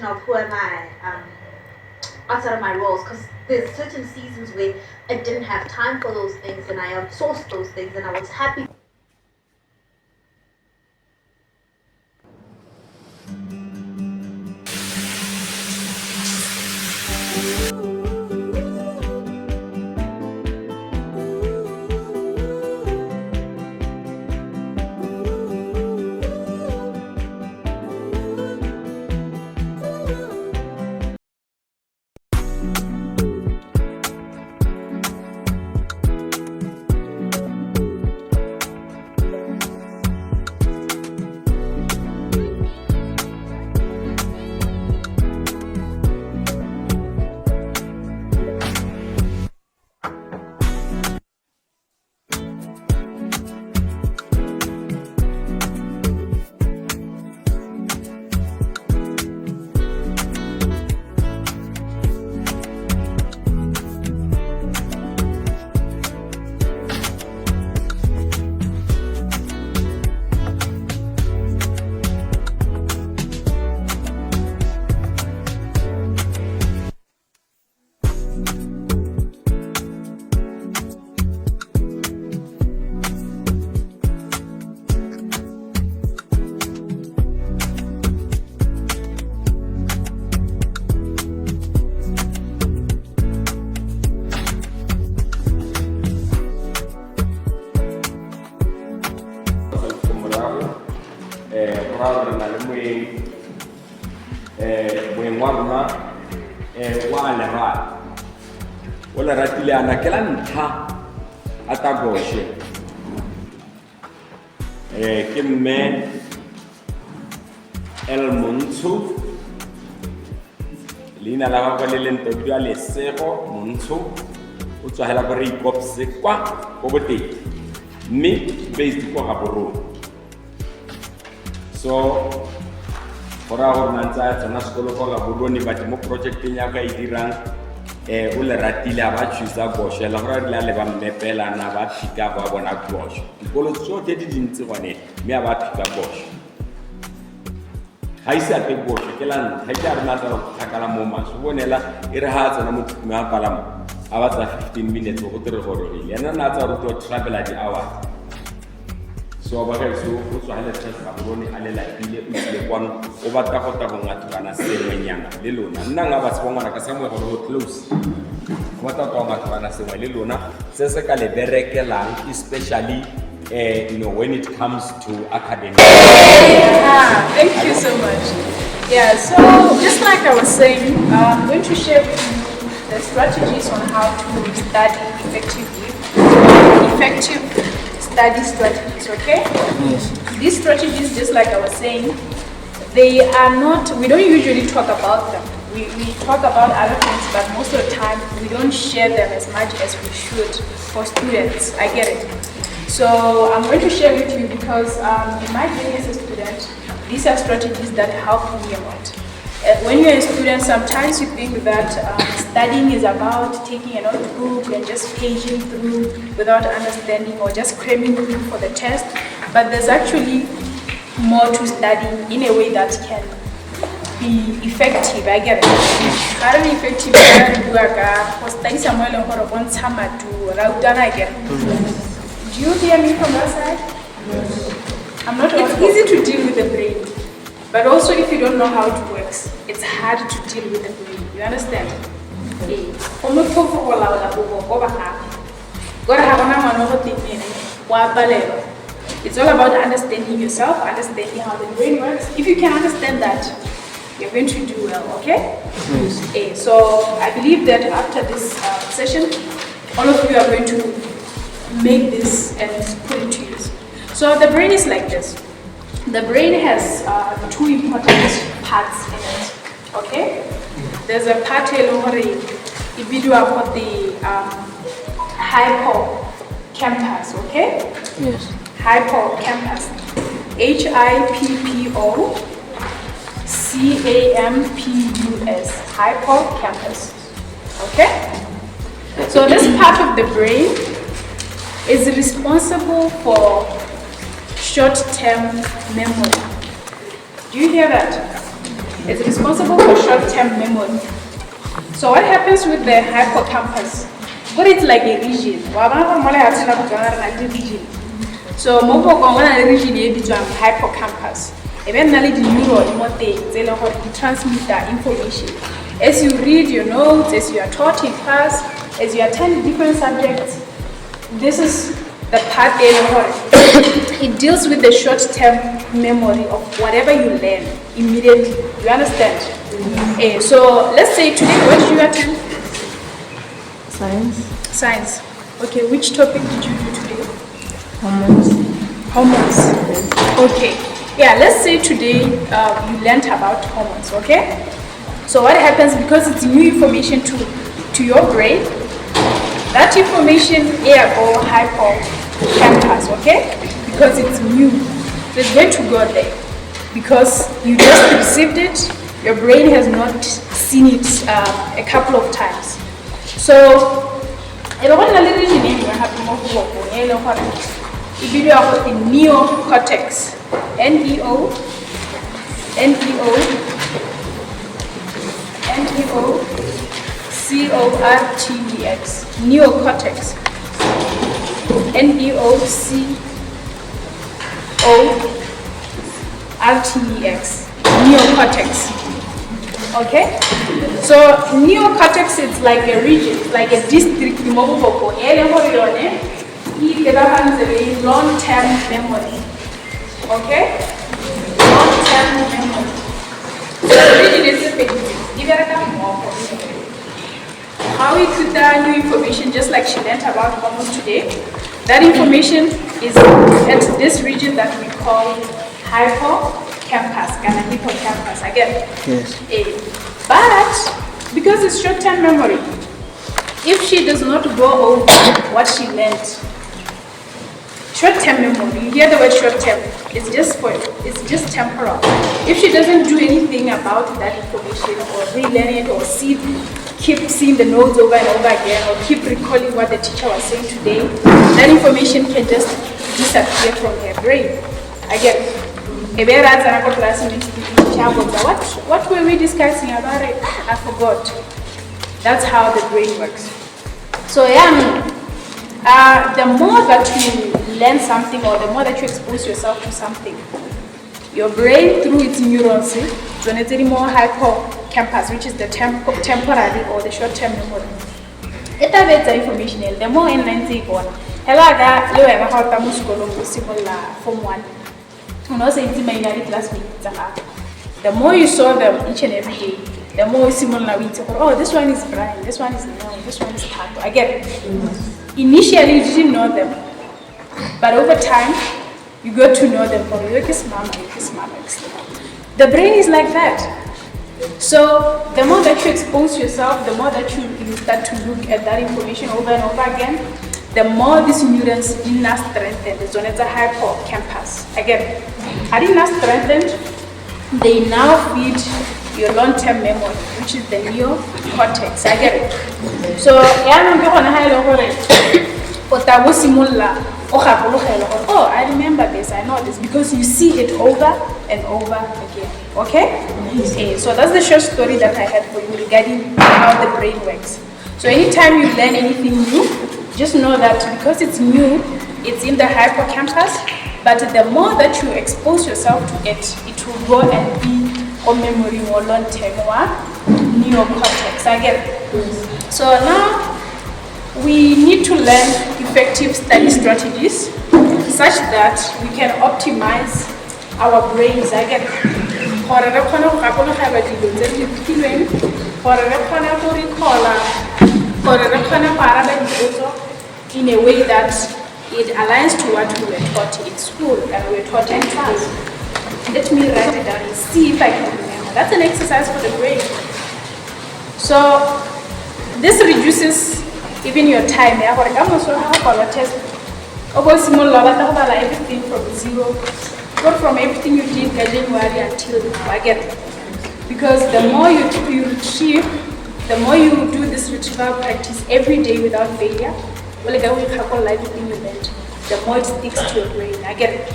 Of who am I outside of my roles, because there's certain seasons where I didn't have time for those things and I outsourced those things and I was happy. Ola ratile ana kela ntha ata Goshwe ke mme Montsho lina la ba le lento dia Lesego Montsho o tswa hela gore ikopse kwa go boteng mme based ko Gaborone so gora go nantsa tsena sekolo go Gaborone ba mo projecteng ya ka e dirang o le ratile ba tshisa Goshwe la gore le ba mmepela na ba fika ba bona Goshwe dikolo tsotlhe di dintse gone mme ba fika Goshwe ha isa te Goshwe ke la ntlha ke a rena tsa go thakala mo maso bonela e re ha tsena mo tuma palama a ba tsa 15 minutes go tere gore le yena na tsa go travel di hour so ba ga so o tswa hele tsaka Gaborone a le la ile o ile kwano o ba ta go ngathana sengwenyana le lona nna nga ba se bongwana ka samwe go close go ta go ngathana sengwe le lona se se ka le berekelang especially when it comes to academic. Thank you so much. Yeah, so just like I was saying, I'm going to share with you the strategies on how to study effectively, effective study strategies, okay? Yes. These strategies, just like I was saying, they are not, we don't usually talk about them. We talk about other things, but most of the time we don't share them as much as we should for students. I get it. So I'm going to share with you because in my journey as a student, these are strategies that help me a lot. When you're a student, sometimes you think that studying is about taking a notebook and just paging through without understanding or just cramming through for the test. But there's actually more to studying in a way that can be effective. I get it. Very effective. Do you hear me from that side? I'm not. It's easy to deal with the brain, but also if you don't know how it works, it's hard to deal with the brain. You understand? It's all about understanding yourself, understanding how the brain works. If you can understand that, you're going to do well, okay? Yes. So I believe that after this session, all of you are going to make this and put it to use. So the brain is like this. The brain has two important parts in it, okay? There's a part where you have the hippocampus, okay? Yes. Hippocampus. Hippocampus. Hippocampus. Okay? So this part of the brain is responsible for short-term memory. Do you hear that? It's responsible for short-term memory. So what happens with the hippocampus? But it's like a region. So the region is hippocampus. Eventually the neuron they transmit that information. As you read your notes, as you are taught in class, as you attend different subjects, this is the part it deals with the short-term memory of whatever you learn immediately. You understand? So let's say today, what did you attend? Science. Science. Okay, which topic did you do today? Hormones. Hormones. Okay. Yeah, let's say today you learned about hormones, okay? So what happens, because it's new information to your brain, that information or hippocampus, okay? Because it's new. So it's going to go there. Because you just received it, your brain has not seen it a couple of times. So, if you have the neocortex, Neocortex, neocortex, neocortex. Okay? So neocortex is like a region, like a district in long-term memory. Okay? Long-term memory. So the region is how we put that new information, just like she learned about hormones today, that information is at this region that we call hippocampus, hippocampus, again. Yes. But because it's short-term memory, if she does not go over what she learned, short-term memory, you hear the word short-term, it's just temporal. If she doesn't do anything about that information or relearn it or keep seeing the notes over and over again or keep recalling what the teacher was saying today, that information can just disappear from her brain. Again, what were we discussing about it? I forgot. That's how the brain works. So the more that you learn something or the more that you expose yourself to something, your brain through its neurons, more hippocampus, which is the temporary or the short-term memory. It has the information. The more in 90 one. Form 1. The more you saw them each and every day, the more similar we talk. Oh, this one is Brian, this one is Neil, this one is Tato. Again, initially you didn't know them, but over time you got to know them. The brain is like that. So the more that you expose yourself, the more that you start to look at that information over and over again, the more these neurons in strengthened. The zone is a hippocampus. Again, are in strengthened? They now feed your long-term memory, which is the neocortex. I get it. So, Oh, I remember this, I know this, because you see it over and over again. Okay? So that's the short story that I had for you regarding how the brain works. So anytime you learn anything new, just know that because it's new, it's in the hippocampus, but the more that you expose yourself to it, it will go and be on memory or long-term neocortex. I get it. So now we need to learn effective study strategies such that we can optimize our brains. I get it. In a way that it aligns to what we were taught in school and we were taught in class. Let me write it down and see if I can remember. That's an exercise for the brain. So this reduces even your time. Everything from zero, go from everything you did January until now. I get it. Because the more you retrieve, the more you do this retrieval practice every day without failure, everything you learned, the more it sticks to your brain. I get it.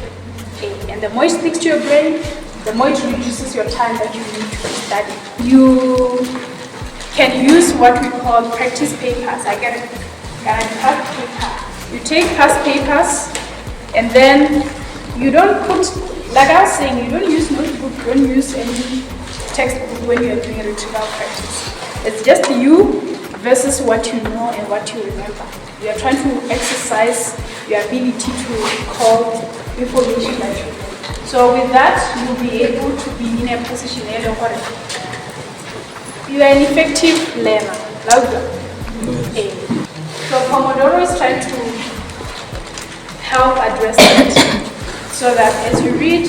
And the more it sticks to your brain, the more it reduces your time that you need to study. You can use what we call practice papers. I get it. Past paper. You take past papers and then you don't put, like I was saying, you don't use notebook, you don't use any textbook when you're doing retrieval practice. It's just you versus what you know and what you remember. You are trying to exercise your ability to recall information that you know. So with that, you'll be able to be in a position where you are an effective learner. So Pomodoro is trying to help address that. So that as you read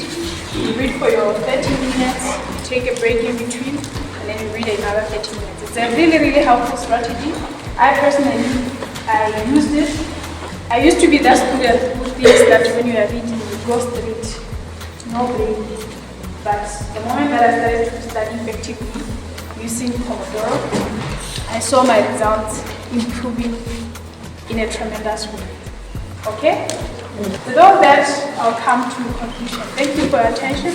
for your 30 minutes, you take a break in between, and then you read another 30 minutes. It's a really, really helpful strategy. I personally, I used it. I used to be that student who thinks that when you are reading, you go straight, no break. But the moment that I started to study effectively using Pomodoro, I saw my results improving in a tremendous way. Okay? With all that, I'll come to a conclusion. Thank you for your attention.